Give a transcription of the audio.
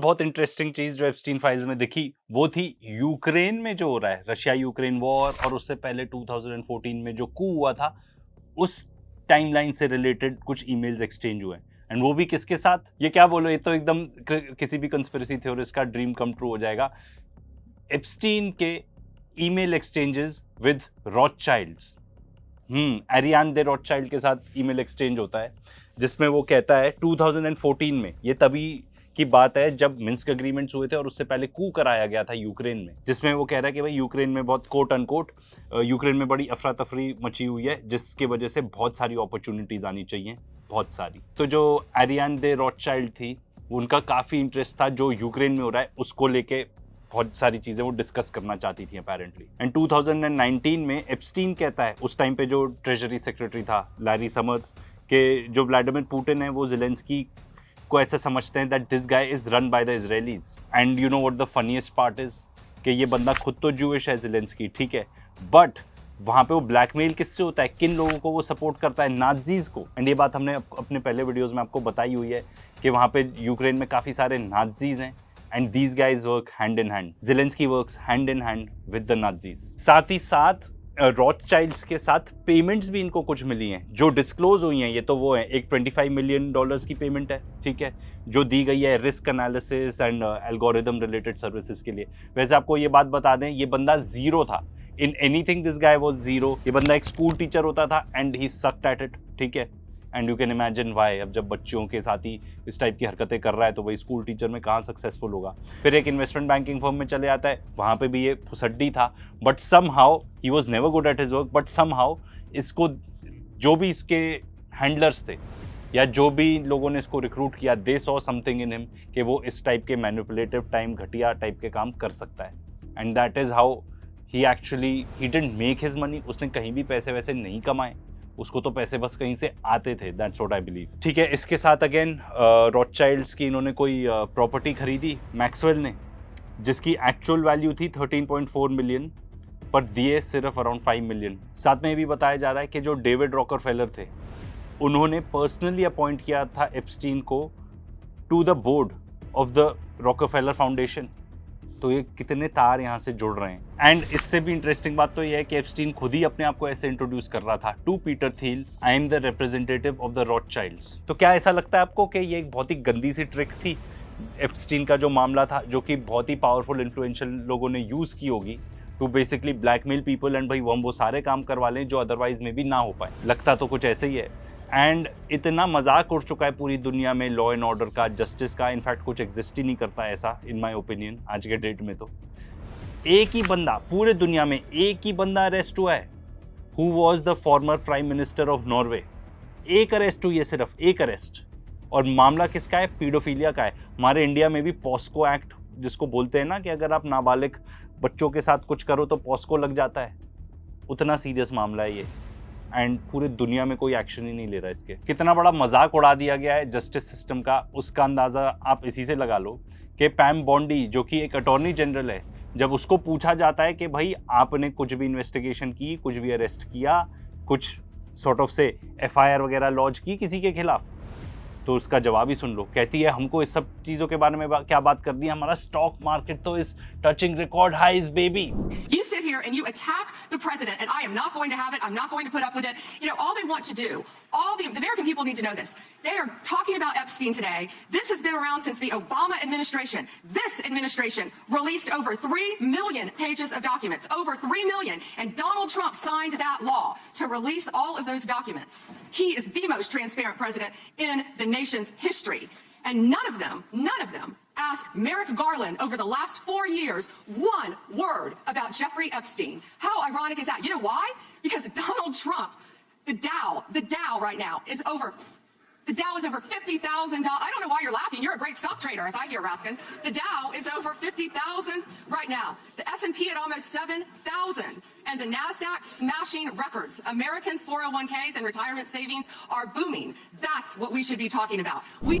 बहुत इंटरेस्टिंग चीज जो एप्स्टीन फाइल्स में दिखी वो थी यूक्रेन में जो हो रहा है, रशिया यूक्रेन वॉर, और उससे पहले 2014 में जो कू हुआ था उस टाइमलाइन से रिलेटेड कुछ ईमेल्स एक्सचेंज हुए। एंड वो भी किसके साथ, ये क्या बोलो, ये तो एकदम किसी भी कंस्पिरेसी थ्योरिस्ट का ड्रीम कम ट्रू हो जाएगा। एप्स्टीन के ईमेल एक्सचेंजेस विद रॉथशाइल्ड्स, एरियान दे रॉथशाइल्ड के साथ ईमेल एक्सचेंज होता है, जिसमें वो कहता है 2014 में, ये तभी की बात है जब मिन्स्क एग्रीमेंट्स हुए थे और उससे पहले कू कराया गया था यूक्रेन में, जिसमें वो कह रहा है कि भाई यूक्रेन में बहुत कोट अनकोट यूक्रेन में बड़ी अफरा तफरी मची हुई है, जिसकी वजह से बहुत सारी अपॉर्चुनिटीज आनी चाहिए, बहुत सारी। तो जो एरियान दे रॉथशाइल्ड थी उनका काफ़ी इंटरेस्ट था जो यूक्रेन में हो रहा है उसको लेके, बहुत सारी चीज़ें वो डिस्कस करना चाहती थी अपेरेंटली। एंड 2019 में एप्स्टीन कहता है, उस टाइम पे जो ट्रेजरी सेक्रेटरी था लैरी समर्स, के जो व्लादिमीर पुतिन है वो ज़ेलेंस्की को ऐसा समझते हैं that this guy is run by the Israelis. And you know what the funniest part is कि ये बंदा खुद तो जूइश है ज़ेलेंस्की, ठीक है, बट वहाँ पे वो ब्लैकमेल किससे होता है, किन लोगों को वो सपोर्ट करता है, नाज़ीज़ को। एंड ये बात हमने अपने पहले वीडियोज़ में आपको बताई हुई है कि वहाँ पे यूक्रेन में काफ़ी सारे नाज़ीज़ हैं and these guys work hand in hand, Zelensky works hand in hand with the Nazis. साथ ही साथ रॉथशाइल्ड्स के साथ पेमेंट्स भी इनको कुछ मिली हैं जो डिस्क्लोज हुई हैं। ये तो वो है, एक $25 मिलियन की पेमेंट है, ठीक है, जो दी गई है risk analysis and algorithm related services के लिए। वैसे आपको ये बात बता दें, ये बंदा जीरो था in anything, this guy was zero. ये बंदा एक स्कूल टीचर होता था and he sucked at it, ठीक है, and you can imagine why. अब जब बच्चों के साथ ही इस टाइप की हरकतें कर रहा है तो वही स्कूल टीचर में कहाँ सक्सेसफुल होगा। फिर एक इन्वेस्टमेंट बैंकिंग फर्म में चले जाता है, वहाँ पे भी ये फुसड्डी था, but somehow he was never good at his work, but somehow इसको जो भी इसके हैंडलर्स थे या जो भी लोगों ने इसको रिक्रूट किया, they saw something in him कि वो इस टाइप के मैनिपुलेटिव टाइम घटिया टाइप के काम कर सकता है। And that is how he actually he didn't make his money. उसने कहीं भी पैसे वैसे नहीं कमाए, उसको तो पैसे बस कहीं से आते थे, दैट्स व्हाट आई बिलीव, ठीक है। इसके साथ अगेन रॉथशाइल्ड्स की इन्होंने कोई प्रॉपर्टी खरीदी मैक्सवेल ने, जिसकी एक्चुअल वैल्यू थी 13.4 मिलियन, पर दिए सिर्फ अराउंड 5 मिलियन। साथ में ये भी बताया जा रहा है कि जो डेविड रॉकरफेलर थे उन्होंने पर्सनली अपॉइंट किया था एप्स्टीन को to the board of the Rockefeller foundation. तो ये कितने तार यहाँ से जुड़ रहे हैं। एंड इससे भी इंटरेस्टिंग बात तो ये है कि एप्स्टीन खुद ही अपने आप को ऐसे इंट्रोड्यूस कर रहा था to Peter Thiel, I am the representative of the Rothschilds. तो क्या ऐसा लगता है आपको कि ये एक बहुत ही गंदी सी ट्रिक थी एप्स्टीन का जो मामला था, जो कि बहुत ही पावरफुल इन्फ्लुएंशियल लोगों ने यूज़ की होगी to basically blackmail people and भाई हम वो सारे काम करवा लें जो अदरवाइज में भी ना हो पाए। लगता तो कुछ ऐसे ही है। एंड इतना मजाक उड़ चुका है पूरी दुनिया में लॉ एंड ऑर्डर का, जस्टिस का, इनफैक्ट कुछ एग्जिस्ट ही नहीं करता ऐसा इन माय ओपिनियन आज के डेट में। तो एक ही बंदा पूरे दुनिया में, एक ही बंदा अरेस्ट हुआ है, who was the former prime minister of Norway. एक अरेस्ट हुई है, सिर्फ एक अरेस्ट, और मामला किसका है, पीडोफिलिया का है। हमारे इंडिया में भी पॉस्को एक्ट जिसको बोलते हैं ना कि अगर आप नाबालिग बच्चों के साथ कुछ करो तो पॉस्को लग जाता है, उतना सीरियस मामला है ये। एंड पूरे दुनिया में कोई एक्शन ही नहीं ले रहा है इसके। कितना बड़ा मजाक उड़ा दिया गया है जस्टिस सिस्टम का, उसका अंदाज़ा आप इसी से लगा लो कि पैम बॉन्डी जो कि एक अटॉर्नी जनरल है, जब उसको पूछा जाता है कि भाई आपने कुछ भी इन्वेस्टिगेशन की, कुछ भी अरेस्ट किया, कुछ सॉर्ट ऑफ से FIR वगैरह लॉन्च की किसी के खिलाफ, तो उसका जवाब ही सुन लो। कहती है हमको इस सब चीज़ों के बारे में क्या बात करनी है, हमारा स्टॉक मार्केट तो is touching record highs baby. Here and you attack the president, and I am not going to have it. I'm not going to put up with it. You know, all they want to do, all the American people need to know this. They are talking about Epstein today. This has been around since the Obama administration. This administration released over 3 million pages of documents, over 3 million, and Donald Trump signed that law to release all of those documents. He is the most transparent president in the nation's history. And none of them asked Merrick Garland over the last 4 years one word about Jeffrey Epstein. How ironic is that? You know why? Because Donald Trump, the Dow right now is over. The Dow is over $50,000. I don't know why you're laughing. You're a great stock trader, as I hear, Raskin. The Dow is over 50,000 right now. The S&P at almost 7,000. And the NASDAQ smashing records. Americans' 401ks and retirement savings are booming. That's what we should be talking about.